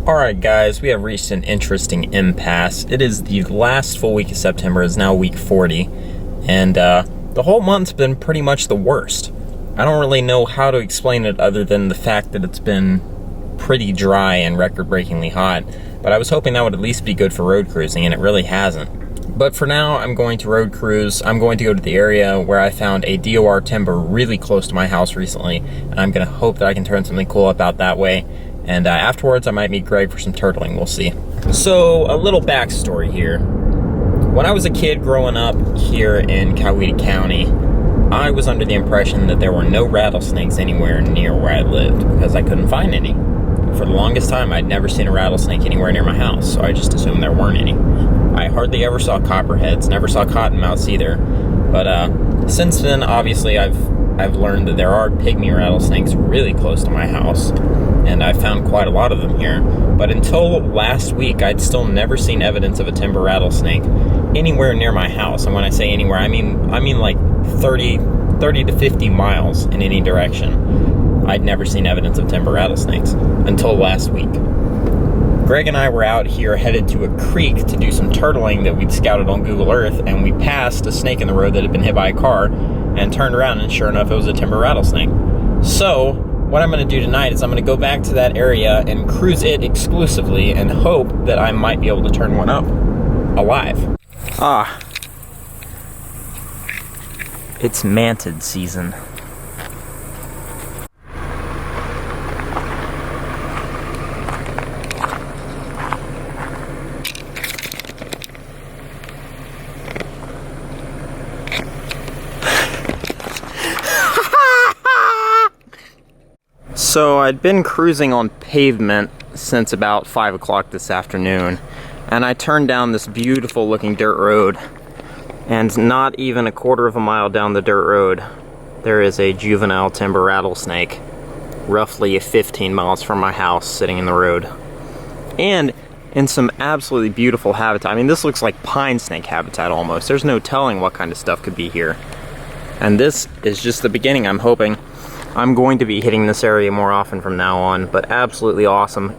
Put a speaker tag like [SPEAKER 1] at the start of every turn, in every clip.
[SPEAKER 1] Alright guys, we have reached an interesting impasse. It is the last full week of September, it's now week 40, and the whole month's been pretty much the worst. I don't really know how to explain it other than the fact that it's been pretty dry and record-breakingly hot, but I was hoping that would at least be good for road cruising, and it really hasn't. But for now, I'm going to road cruise. I'm going to go to the area where I found a DOR timber really close to my house recently, and I'm going to hope that I can turn something cool up out that way. And afterwards, I might meet Greg for some turtling, we'll see. So, a little backstory here. When I was a kid growing up here in Coweta County, I was under the impression that there were no rattlesnakes anywhere near where I lived, because I couldn't find any. For the longest time, I'd never seen a rattlesnake anywhere near my house, so I just assumed there weren't any. I hardly ever saw copperheads, never saw cottonmouths either. But since then, obviously, I've learned that there are pygmy rattlesnakes really close to my house, and I found quite a lot of them here. But until last week, I'd still never seen evidence of a timber rattlesnake anywhere near my house. And when I say anywhere, I mean like 30 to 50 miles in any direction. I'd never seen evidence of timber rattlesnakes until last week. Greg and I were out here headed to a creek to do some turtling that we'd scouted on Google Earth, and we passed a snake in the road that had been hit by a car and turned around, and sure enough, it was a timber rattlesnake. So what I'm going to do tonight is I'm going to go back to that area and cruise it exclusively and hope that I might be able to turn one up alive. It's mantid season. So I'd been cruising on pavement since about 5 o'clock this afternoon, and I turned down this beautiful looking dirt road, and not even a quarter of a mile down the dirt road there is a juvenile timber rattlesnake roughly 15 miles from my house sitting in the road, and in some absolutely beautiful habitat. I mean, this looks like pine snake habitat almost. There's no telling what kind of stuff could be here, and this is just the beginning. I'm hoping I'm going to be hitting this area more often from now on, but absolutely awesome.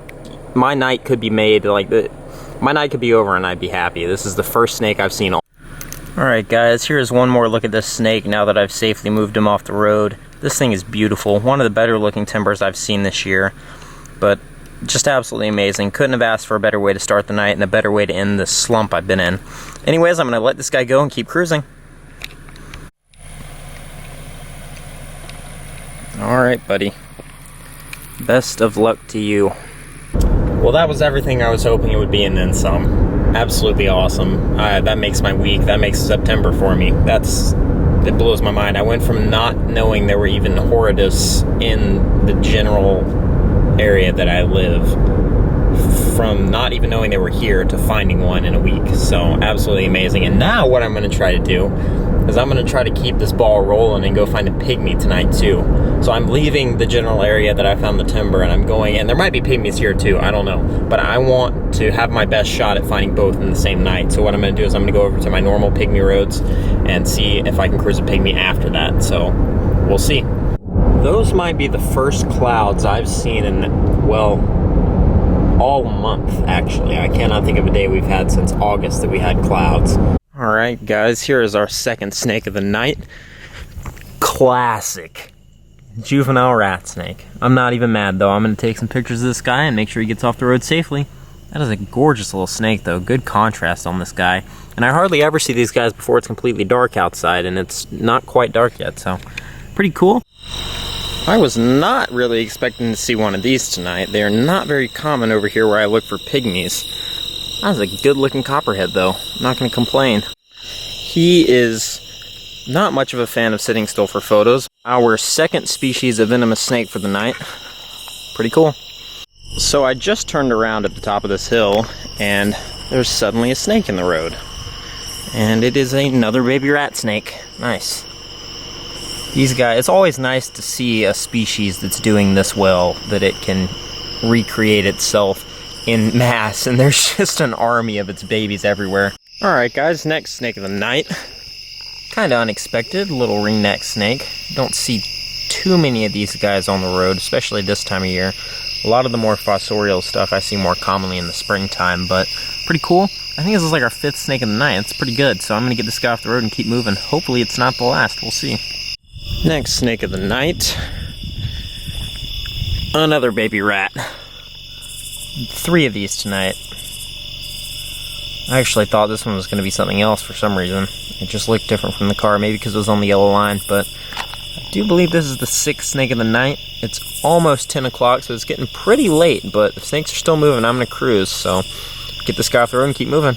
[SPEAKER 1] My night could be made, my night could be over and I'd be happy. This is the first snake I've seen. Alright guys, here's one more look at this snake now that I've safely moved him off the road. This thing is beautiful. One of the better looking timbers I've seen this year, but just absolutely amazing. Couldn't have asked for a better way to start the night and a better way to end this slump I've been in. Anyways, I'm going to let this guy go and keep cruising. Alright, buddy. Best of luck to you. Well, that was everything I was hoping it would be, and then some. Absolutely awesome. That makes my week. That makes September for me. It blows my mind. I went from not knowing there were even horridus in the general area that I live, from not even knowing they were here to finding one in a week. So, absolutely amazing. And now what I'm going to try to do is I'm going to try to keep this ball rolling and go find a pygmy tonight too. So I'm leaving the general area that I found the timber, and I'm going, and there might be pygmies here too, I don't know. But I want to have my best shot at finding both in the same night. So what I'm going to do is I'm going to go over to my normal pygmy roads and see if I can cruise a pygmy after that. So we'll see. Those might be the first clouds I've seen in, well, all month actually. I cannot think of a day we've had since August that we had clouds. Alright guys, here is our second snake of the night. Classic juvenile rat snake. I'm not even mad though. I'm going to take some pictures of this guy and make sure he gets off the road safely. That is a gorgeous little snake though. Good contrast on this guy. And I hardly ever see these guys before it's completely dark outside, and it's not quite dark yet, so pretty cool. I was not really expecting to see one of these tonight. They are not very common over here where I look for pygmies. That was a good looking copperhead though. I'm not going to complain. He is not much of a fan of sitting still for photos. Our second species of venomous snake for the night. Pretty cool. So I just turned around at the top of this hill, and there's suddenly a snake in the road. And it is another baby rat snake. Nice. These guys, it's always nice to see a species that's doing this well, that it can recreate itself in mass, and there's just an army of its babies everywhere. Alright guys, next snake of the night. Kinda unexpected, little ringneck snake. Don't see too many of these guys on the road, especially this time of year. A lot of the more fossorial stuff I see more commonly in the springtime, but pretty cool. I think this is like our 5th snake of the night. It's pretty good, so I'm gonna get this guy off the road and keep moving. Hopefully it's not the last, we'll see. Next snake of the night. Another baby rat. 3 of these tonight. I actually thought this one was gonna be something else for some reason. It just looked different from the car, maybe because it was on the yellow line, but I do believe this is the 6th snake of the night. It's almost 10 o'clock, so it's getting pretty late, but the snakes are still moving. I'm gonna cruise, so get this guy off the road and keep moving.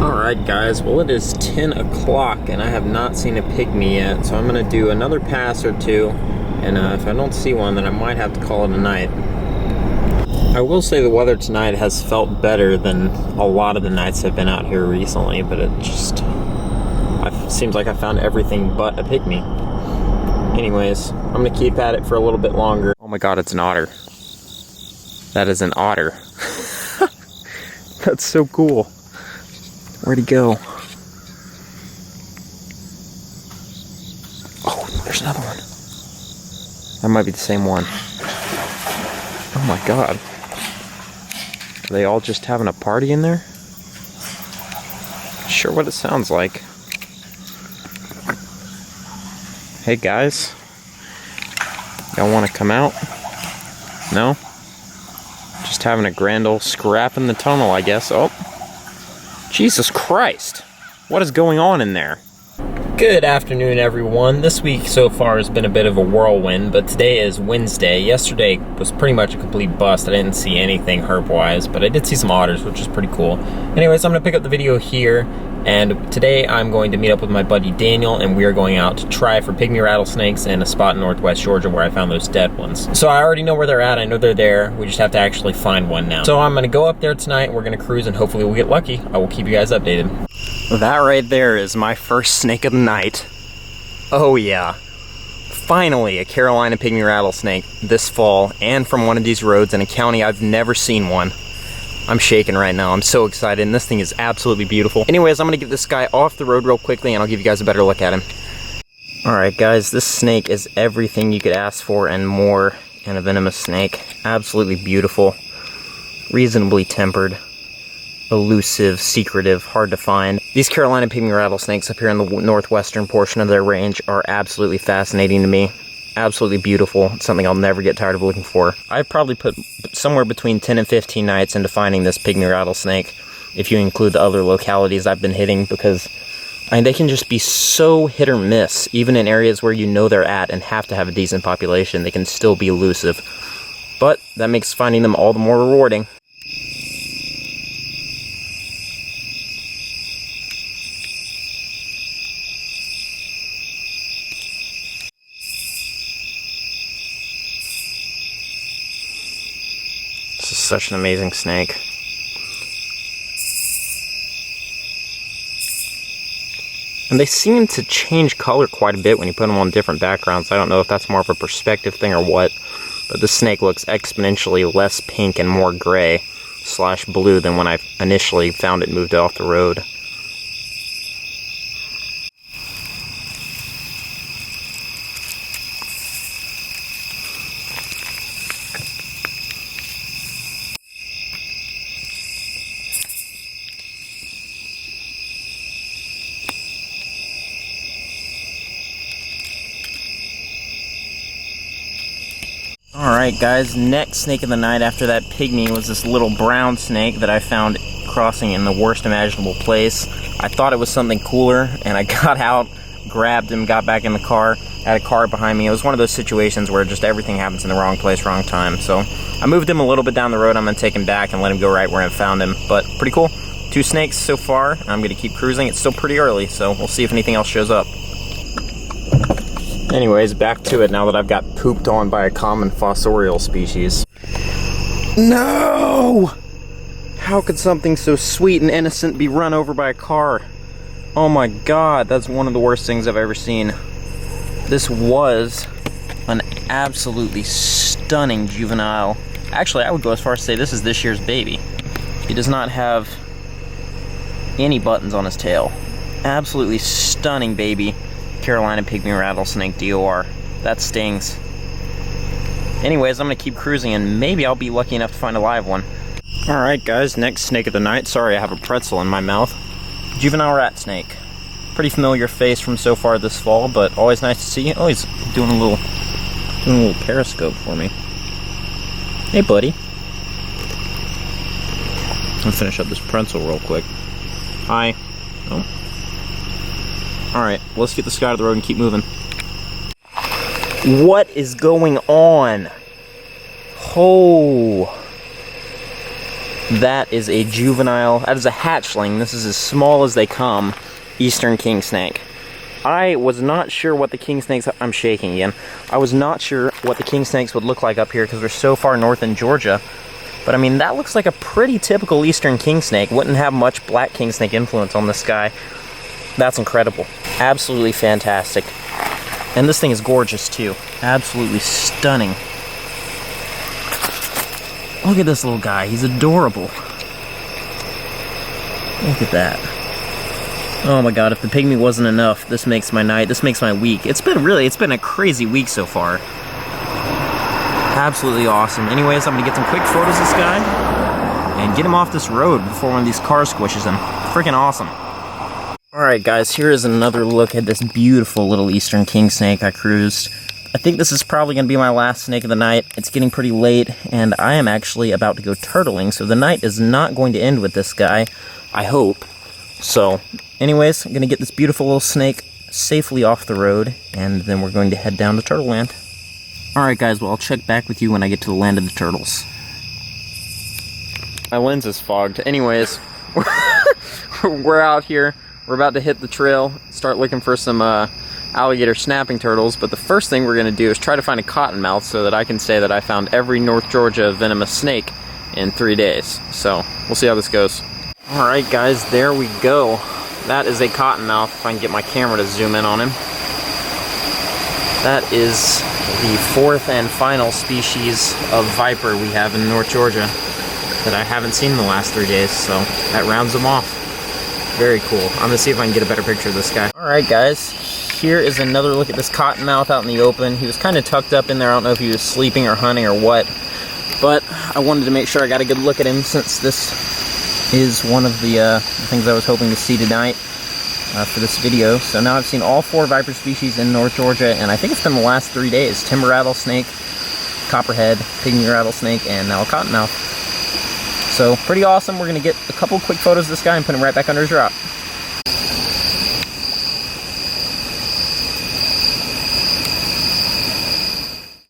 [SPEAKER 1] Alright guys, well it is 10 o'clock and I have not seen a pygmy yet, so I'm gonna do another pass or 2, and if I don't see one, then I might have to call it a night. I will say the weather tonight has felt better than a lot of the nights I've been out here recently, but it just seems like I found everything but a pygmy. Anyways, I'm gonna keep at it for a little bit longer. Oh my god, it's an otter. That is an otter. That's so cool. Where'd he go? Oh, there's another one. That might be the same one. Oh my god. Are they all just having a party in there? Sure what it sounds like. Hey guys. Y'all wanna come out? No? Just having a grand old scrap in the tunnel, I guess. Oh. Jesus Christ. What is going on in there? Good afternoon, everyone. This week so far has been a bit of a whirlwind, but today is Wednesday. Yesterday was pretty much a complete bust. I didn't see anything herp-wise, but I did see some otters, which is pretty cool. Anyways, I'm going to pick up the video here, and today I'm going to meet up with my buddy Daniel, and we are going out to try for pygmy rattlesnakes in a spot in northwest Georgia where I found those dead ones. So I already know where they're at. I know they're there. We just have to actually find one now. So I'm going to go up there tonight. We're going to cruise, and hopefully we'll get lucky. I will keep you guys updated. That right there is my first snake of the night. Oh yeah. Finally, a Carolina pygmy rattlesnake this fall, and from one of these roads in a county I've never seen one. I'm shaking right now. I'm so excited, and this thing is absolutely beautiful. Anyways, I'm gonna get this guy off the road real quickly, and I'll give you guys a better look at him. Alright guys, this snake is everything you could ask for and more in a venomous snake. Absolutely beautiful, reasonably tempered, elusive, secretive, hard to find. These Carolina pygmy rattlesnakes up here in the northwestern portion of their range are absolutely fascinating to me. Absolutely beautiful. It's something I'll never get tired of looking for. I've probably put somewhere between 10 and 15 nights into finding this pygmy rattlesnake, if you include the other localities I've been hitting, because I mean, they can just be so hit or miss. Even in areas where you know they're at and have to have a decent population, they can still be elusive. But that makes finding them all the more rewarding. This is such an amazing snake. And they seem to change color quite a bit when you put them on different backgrounds. I don't know if that's more of a perspective thing or what, but this snake looks exponentially less pink and more gray / blue than when I initially found it moved off the road. Alright guys, next snake of the night after that pygmy was this little brown snake that I found crossing in the worst imaginable place. I thought it was something cooler, and I got out, grabbed him, got back in the car, had a car behind me. It was one of those situations where just everything happens in the wrong place, wrong time. So I moved him a little bit down the road. I'm going to take him back and let him go right where I found him. But pretty cool. 2 snakes so far. I'm going to keep cruising. It's still pretty early, so we'll see if anything else shows up. Anyways, back to it now that I've got pooped on by a common fossorial species. No! How could something so sweet and innocent be run over by a car? Oh my god, that's one of the worst things I've ever seen. This was an absolutely stunning juvenile. Actually, I would go as far as to say this is this year's baby. He does not have any buttons on his tail. Absolutely stunning baby Carolina pygmy rattlesnake DOR. That stings. Anyways, I'm gonna keep cruising and maybe I'll be lucky enough to find a live one. Alright guys, next snake of the night. Sorry, I have a pretzel in my mouth. Juvenile rat snake. Pretty familiar face from so far this fall, but always nice to see you. Oh, he's doing a little periscope for me. Hey buddy. I'm gonna finish up this pretzel real quick. Hi. Oh. Alright, let's get this guy out of the road and keep moving. What is going on? Oh. That is a juvenile, that is a hatchling. This is as small as they come. Eastern kingsnake. I was not sure what the kingsnakes, I'm shaking again. I was not sure what the kingsnakes would look like up here because we're so far north in Georgia. But I mean, that looks like a pretty typical eastern kingsnake. Wouldn't have much black kingsnake influence on this guy. That's incredible. Absolutely fantastic. And this thing is gorgeous too. Absolutely stunning. Look at this little guy. He's adorable. Look at that. Oh my god, if the pygmy wasn't enough, this makes my night, this makes my week. It's been a crazy week so far. Absolutely awesome. Anyways, I'm gonna get some quick photos of this guy and get him off this road before one of these cars squishes him. Freaking awesome. Alright guys, here is another look at this beautiful little eastern kingsnake I cruised. I think this is probably going to be my last snake of the night. It's getting pretty late, and I am actually about to go turtling, so the night is not going to end with this guy, I hope. So, anyways, I'm going to get this beautiful little snake safely off the road, and then we're going to head down to Turtle Land. Alright guys, well I'll check back with you when I get to the land of the turtles. My lens is fogged. Anyways, we're out here. We're about to hit the trail, start looking for some alligator snapping turtles, but the first thing we're going to do is try to find a cottonmouth so that I can say that I found every North Georgia venomous snake in 3 days. So, we'll see how this goes. Alright guys, there we go. That is a cottonmouth, if I can get my camera to zoom in on him. That is the fourth and final species of viper we have in North Georgia that I haven't seen in the last 3 days, so that rounds them off. Very cool. I'm going to see if I can get a better picture of this guy. Alright guys, here is another look at this cottonmouth out in the open. He was kind of tucked up in there. I don't know if he was sleeping or hunting or what, but I wanted to make sure I got a good look at him since this is one of the things I was hoping to see tonight for this video. So now I've seen all 4 viper species in North Georgia, and I think it's been the last 3 days. Timber rattlesnake, copperhead, pygmy rattlesnake, and now a cottonmouth. So, pretty awesome. We're going to get a couple quick photos of this guy and put him right back under his rock.